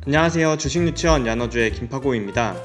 안녕하세요. 주식유치원 야너주의 김파고입니다.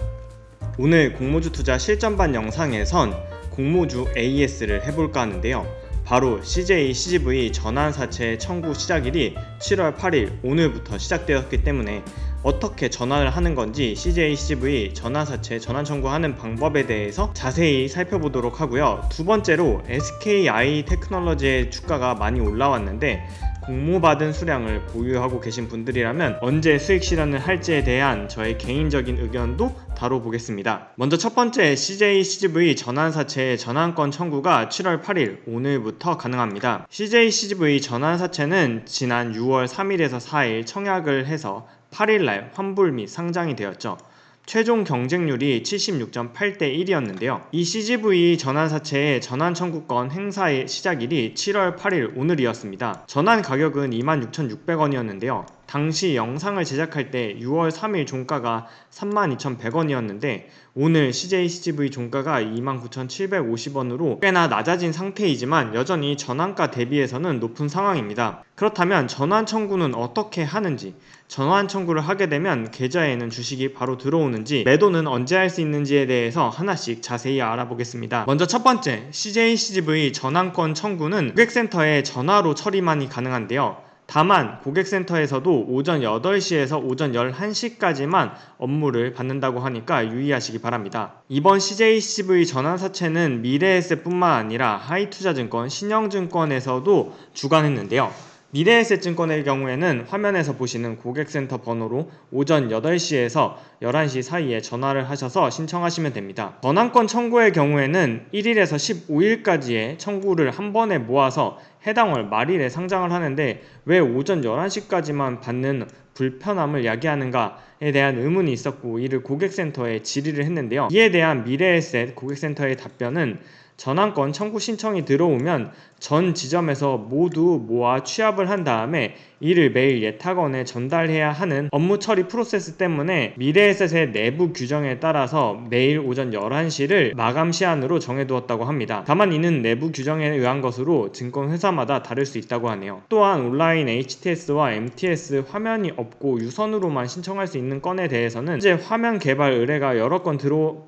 오늘 공모주 투자 실전반 영상에선 공모주 AS를 해볼까 하는데요. 바로 CJ CGV 전환사채 청구 시작일이 7월 8일 오늘부터 시작되었기 때문에 어떻게 전환을 하는 건지 CJ CGV 전환사채 전환 청구하는 방법에 대해서 자세히 살펴보도록 하고요. 두 번째로 SKI 테크놀로지의 주가가 많이 올라왔는데 공모받은 수량을 보유하고 계신 분들이라면 언제 수익 실현을 할지에 대한 저의 개인적인 의견도 다뤄보겠습니다. 먼저 첫 번째, CJ CGV 전환사채 전환권 청구가 7월 8일 오늘부터 가능합니다. CJ CGV 전환사채는 지난 6월 3일에서 4일 청약을 해서 8일날 환불 및 상장이 되었죠. 최종 경쟁률이 76.8대 1이었는데요. 이 CGV 전환사채의 전환 청구권 행사의 시작일이 7월 8일 오늘이었습니다. 전환 가격은 26,600원이었는데요. 당시 영상을 제작할 때 6월 3일 종가가 32,100원이었는데 오늘 CJ CGV 종가가 29,750원으로 꽤나 낮아진 상태이지만 여전히 전환가 대비해서는 높은 상황입니다. 그렇다면 전환 청구는 어떻게 하는지, 전환 청구를 하게 되면 계좌에는 주식이 바로 들어오는지, 매도는 언제 할 수 있는지에 대해서 하나씩 자세히 알아보겠습니다. 먼저 첫 번째, CJ CGV 전환권 청구는 고객센터에 전화로 처리만이 가능한데요. 다만 고객센터에서도 오전 8시에서 오전 11시까지만 업무를 받는다고 하니까 유의하시기 바랍니다. 이번 CJ CGV 전환사채는 미래에셋뿐만 아니라 하이투자증권, 신영증권에서도 주관했는데요. 미래에셋증권의 경우에는 화면에서 보시는 고객센터 번호로 오전 8시에서 11시 사이에 전화를 하셔서 신청하시면 됩니다. 전환권 청구의 경우에는 1일에서 15일까지의 청구를 한 번에 모아서 해당 월 말일에 상장을 하는데 왜 오전 11시까지만 받는 불편함을 야기하는가에 대한 의문이 있었고 이를 고객센터에 질의를 했는데요. 이에 대한 미래에셋 고객센터의 답변은 전환권 청구 신청이 들어오면 전 지점에서 모두 모아 취합을 한 다음에 이를 매일 예탁원에 전달해야 하는 업무 처리 프로세스 때문에 미래에셋의 내부 규정에 따라서 매일 오전 11시를 마감 시한으로 정해두었다고 합니다. 다만 이는 내부 규정에 의한 것으로 증권회사마다 다를 수 있다고 하네요. 또한 온라인 HTS와 MTS 화면이 없고 유선으로만 신청할 수 있는 건에 대해서는 현재 화면 개발 의뢰가 여러 건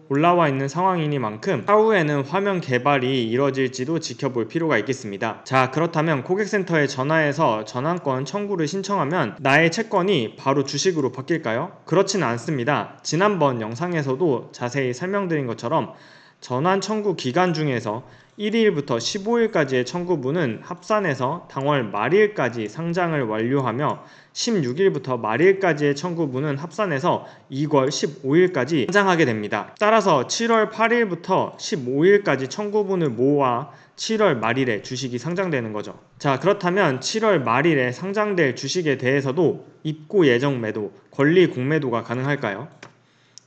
올라와 있는 상황이니만큼 향후에는 화면 개발이 이뤄질지도 지켜볼 필요가 있겠습니다. 자, 그렇다면 고객센터에 전화해서 전환권 청구를 신청하면 나의 채권이 바로 주식으로 바뀔까요? 그렇지는 않습니다. 지난번 영상에서도 자세히 설명드린 것처럼 전환 청구 기간 중에서 1일부터 15일까지의 청구분은 합산해서 당월 말일까지 상장을 완료하며 16일부터 말일까지의 청구분은 합산해서 2월 15일까지 상장하게 됩니다. 따라서 7월 8일부터 15일까지 청구분을 모아 7월 말일에 주식이 상장되는 거죠. 자, 그렇다면 7월 말일에 상장될 주식에 대해서도 입고 예정 매도, 권리 공매도가 가능할까요?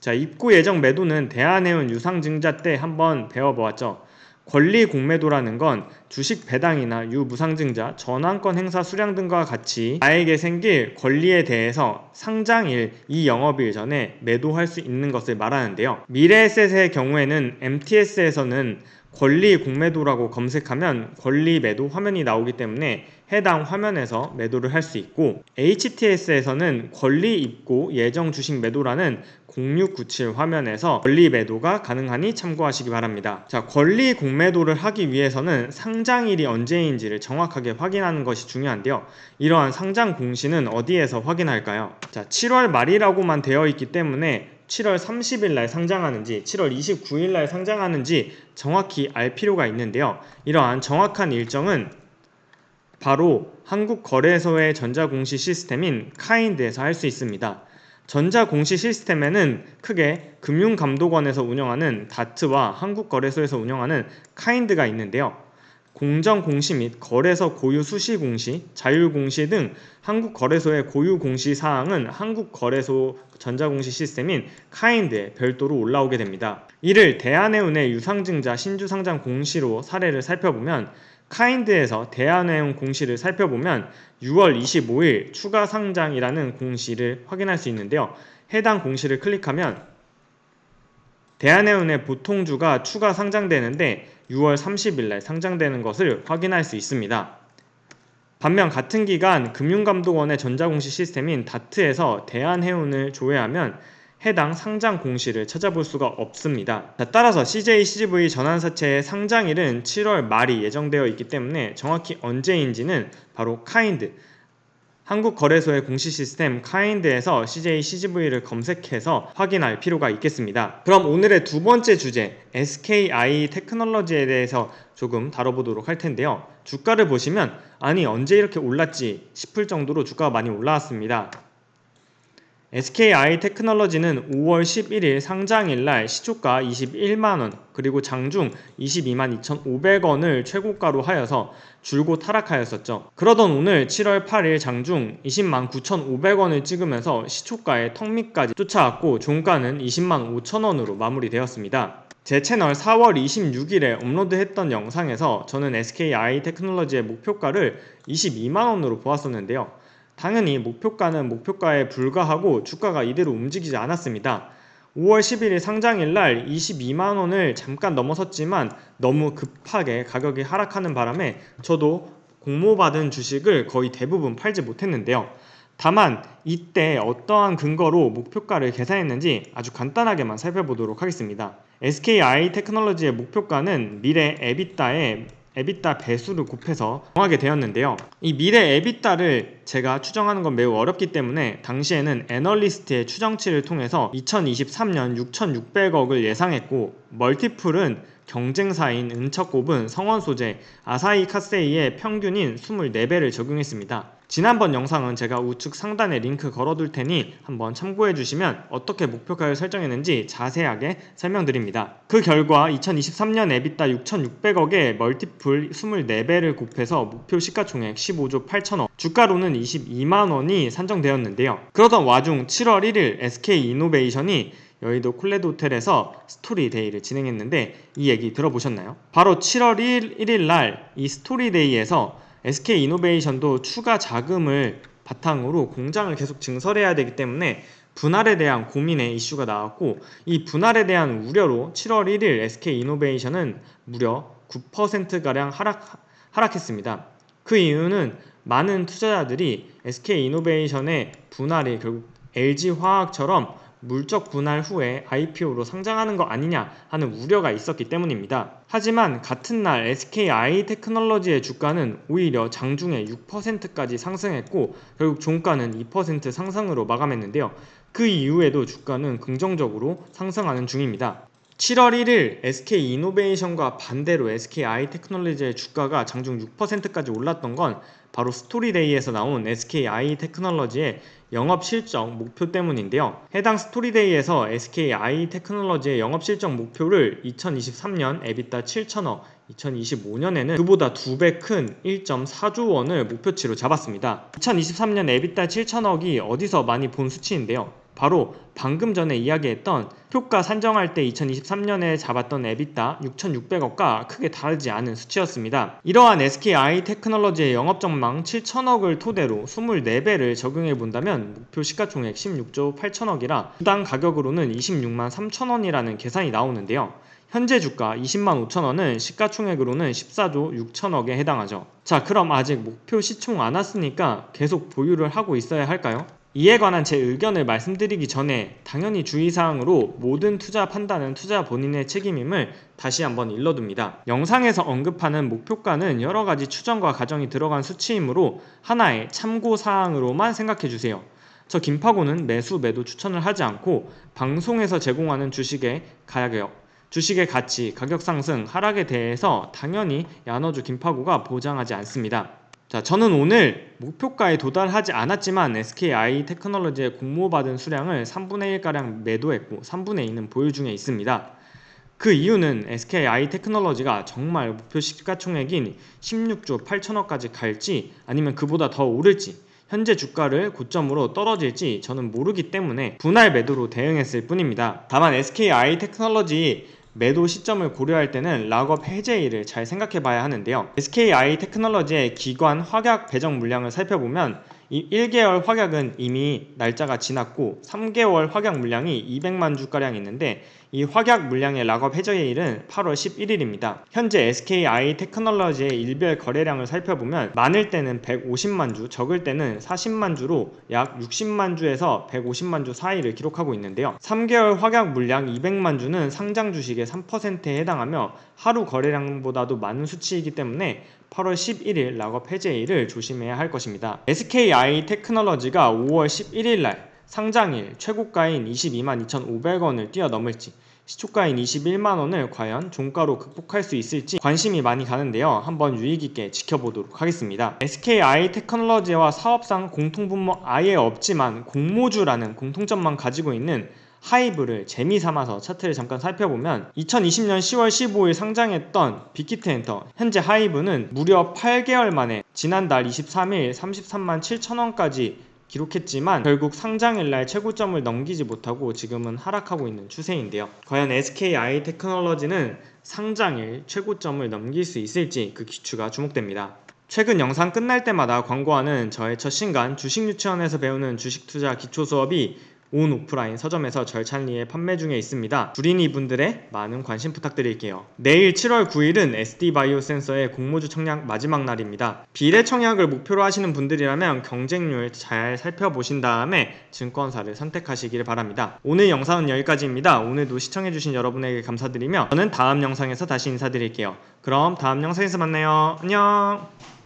자, 입고 예정 매도는 대한해운 유상증자 때 한번 배워보았죠. 권리 공매도라는 건 주식 배당이나 유무상증자, 전환권 행사 수량 등과 같이 나에게 생길 권리에 대해서 상장일 이 영업일 전에 매도할 수 있는 것을 말하는데요. 미래에셋의 경우에는 MTS에서는 권리 공매도라고 검색하면 권리 매도 화면이 나오기 때문에 해당 화면에서 매도를 할 수 있고 HTS에서는 권리 입고 예정 주식 매도라는 0697 화면에서 권리 매도가 가능하니 참고하시기 바랍니다. 자, 권리 공매도를 하기 위해서는 상장일이 언제인지를 정확하게 확인하는 것이 중요한데요. 이러한 상장 공시는 어디에서 확인할까요? 자, 7월 말이라고만 되어 있기 때문에 7월 30일 날 상장하는지 7월 29일 날 상장하는지 정확히 알 필요가 있는데요. 이러한 정확한 일정은 바로 한국거래소의 전자공시 시스템인 카인드에서 할 수 있습니다. 전자공시 시스템에는 크게 금융감독원에서 운영하는 다트와 한국거래소에서 운영하는 카인드가 있는데요. 공정공시 및 거래소 고유 수시공시, 자율공시 등 한국거래소의 고유 공시 사항은 한국거래소 전자공시 시스템인 카인드에 별도로 올라오게 됩니다. 이를 대한해운의 유상증자 신주상장 공시로 사례를 살펴보면 카인드에서 대한해운 공시를 살펴보면 6월 25일 추가 상장이라는 공시를 확인할 수 있는데요. 해당 공시를 클릭하면 대한해운의 보통주가 추가 상장되는데 6월 30일 날 상장되는 것을 확인할 수 있습니다. 반면 같은 기간 금융감독원의 전자공시 시스템인 다트에서 대한해운을 조회하면 해당 상장 공시를 찾아볼 수가 없습니다. 따라서 CJ CGV 전환사채의 상장일은 7월 말이 예정되어 있기 때문에 정확히 언제인지는 바로 카인드, 한국거래소의 공시 시스템 카인드에서 CJ CGV를 검색해서 확인할 필요가 있겠습니다. 그럼 오늘의 두 번째 주제 SKI 테크놀로지에 대해서 조금 다뤄보도록 할 텐데요. 주가를 보시면 아니 언제 이렇게 올랐지 싶을 정도로 주가가 많이 올라왔습니다. SKI 테크놀로지는 5월 11일 상장일날 시초가 21만원 그리고 장중 22만 2,500원을 최고가로 하여서 줄곧 하락하였었죠. 그러던 오늘 7월 8일 장중 20만 9,500원을 찍으면서 시초가의 턱 밑까지 쫓아왔고 종가는 20만 5천원으로 마무리되었습니다. 제 채널 4월 26일에 업로드했던 영상에서 저는 SKI 테크놀로지의 목표가를 22만원으로 보았었는데요. 당연히 목표가는 목표가에 불과하고 주가가 이대로 움직이지 않았습니다. 5월 11일 상장일날 22만원을 잠깐 넘어섰지만 너무 급하게 가격이 하락하는 바람에 저도 공모받은 주식을 거의 대부분 팔지 못했는데요. 다만 이때 어떠한 근거로 목표가를 계산했는지 아주 간단하게만 살펴보도록 하겠습니다. SKI 테크놀로지의 목표가는 미래 에비타 배수를 곱해서 정하게 되었는데요. 이 미래 에비타를 제가 추정하는 건 매우 어렵기 때문에 당시에는 애널리스트의 추정치를 통해서 2023년 6,600억을 예상했고 멀티플은 경쟁사인 은척곱은 성원소재, 아사히카세이의 평균인 24배를 적용했습니다. 지난번 영상은 제가 우측 상단에 링크 걸어둘 테니 한번 참고해 주시면 어떻게 목표가를 설정했는지 자세하게 설명드립니다. 그 결과 2023년 에비타 6,600억에 멀티플 24배를 곱해서 목표 시가총액 15조 8천억, 주가로는 22만원이 산정되었는데요. 그러던 와중 7월 1일 SK이노베이션이 여의도 콜레도 호텔에서 스토리데이를 진행했는데 이 얘기 들어보셨나요? 바로 7월 1일 날 이 스토리데이에서 SK이노베이션도 추가 자금을 바탕으로 공장을 계속 증설해야 되기 때문에 분할에 대한 고민의 이슈가 나왔고 이 분할에 대한 우려로 7월 1일 SK이노베이션은 무려 9%가량 하락했습니다. 그 이유는 많은 투자자들이 SK이노베이션의 분할이 결국 LG화학처럼 물적 분할 후에 IPO로 상장하는 거 아니냐 하는 우려가 있었기 때문입니다. 하지만 같은 날 SKI 테크놀로지의 주가는 오히려 장중에 6%까지 상승했고 결국 종가는 2% 상승으로 마감했는데요. 그 이후에도 주가는 긍정적으로 상승하는 중입니다. 7월 1일 SK이노베이션과 반대로 SKI 테크놀로지의 주가가 장중 6%까지 올랐던 건 바로 스토리데이에서 나온 SKI 테크놀로지의 영업실적 목표 때문인데요. 해당 스토리데이에서 SKI 테크놀로지의 영업실적 목표를 2023년 에비타 7천억, 2025년에는 그보다 2배 큰 1.4조 원을 목표치로 잡았습니다. 2023년 에비타 7천억이 어디서 많이 본 수치인데요. 바로 방금 전에 이야기했던 표가 산정할 때 2023년에 잡았던 에비타 6,600억과 크게 다르지 않은 수치였습니다. 이러한 SKI 테크놀로지의 영업전망 7천억을 토대로 24배를 적용해 본다면 목표 시가총액 16조 8천억이라 주당 가격으로는 26만 3천원이라는 계산이 나오는데요. 현재 주가 20만 5천원은 시가총액으로는 14조 6천억에 해당하죠. 자, 그럼 아직 목표 시총 안 왔으니까 계속 보유를 하고 있어야 할까요? 이에 관한 제 의견을 말씀드리기 전에 당연히 주의사항으로 모든 투자 판단은 투자 본인의 책임임을 다시 한번 일러둡니다. 영상에서 언급하는 목표가는 여러가지 추정과 가정이 들어간 수치이므로 하나의 참고사항으로만 생각해주세요. 저 김파고는 매수 매도 추천을 하지 않고 방송에서 제공하는 주식의 가격, 주식의 가치, 가격 상승, 하락에 대해서 당연히 야너주 김파고가 보장하지 않습니다. 자, 저는 오늘 목표가에 도달하지 않았지만 SKI 테크놀로지의 공모받은 수량을 3분의 1가량 매도했고 3분의 2는 보유 중에 있습니다. 그 이유는 SKI 테크놀로지가 정말 목표 시가총액인 16조 8천억까지 갈지 아니면 그보다 더 오를지 현재 주가를 고점으로 떨어질지 저는 모르기 때문에 분할 매도로 대응했을 뿐입니다. 다만 SKI 테크놀로지 매도 시점을 고려할 때는 락업 해제일을 잘 생각해 봐야 하는데요. SKI 테크놀로지의 기관 확약 배정 물량을 살펴보면 이 1개월 확약은 이미 날짜가 지났고 3개월 확약 물량이 200만 주가량 있는데 이 확약 물량의 락업 해저일은 8월 11일입니다. 현재 SKI 테크놀로지의 일별 거래량을 살펴보면 많을 때는 150만 주, 적을 때는 40만 주로 약 60만 주에서 150만 주 사이를 기록하고 있는데요. 3개월 확약 물량 200만 주는 상장 주식의 3%에 해당하며 하루 거래량보다도 많은 수치이기 때문에 8월 11일 락업 해제일을 조심해야 할 것입니다. SKI 테크놀로지가 5월 11일 날 상장일 최고가인 22만 2,500원을 뛰어넘을지, 시초가인 21만원을 과연 종가로 극복할 수 있을지 관심이 많이 가는데요. 한번 유의깊게 지켜보도록 하겠습니다. SKI 테크놀로지와 사업상 공통분모 아예 없지만 공모주라는 공통점만 가지고 있는 하이브를 재미삼아서 차트를 잠깐 살펴보면 2020년 10월 15일 상장했던 빅히트엔터, 현재 하이브는 무려 8개월 만에 지난달 23일 33만 7천원까지 기록했지만 결국 상장일날 최고점을 넘기지 못하고 지금은 하락하고 있는 추세인데요. 과연 SKI 테크놀로지는 상장일 최고점을 넘길 수 있을지 그 기추가 주목됩니다. 최근 영상 끝날 때마다 광고하는 저의 첫 신간 주식유치원에서 배우는 주식투자 기초수업이 온 오프라인 서점에서 절찬리에 판매 중에 있습니다. 구린이 분들의 많은 관심 부탁드릴게요. 내일 7월 9일은 SD바이오센서의 공모주 청약 마지막 날입니다. 비례 청약을 목표로 하시는 분들이라면 경쟁률 잘 살펴보신 다음에 증권사를 선택하시길 바랍니다. 오늘 영상은 여기까지입니다. 오늘도 시청해주신 여러분에게 감사드리며 저는 다음 영상에서 다시 인사드릴게요. 그럼 다음 영상에서 만나요. 안녕.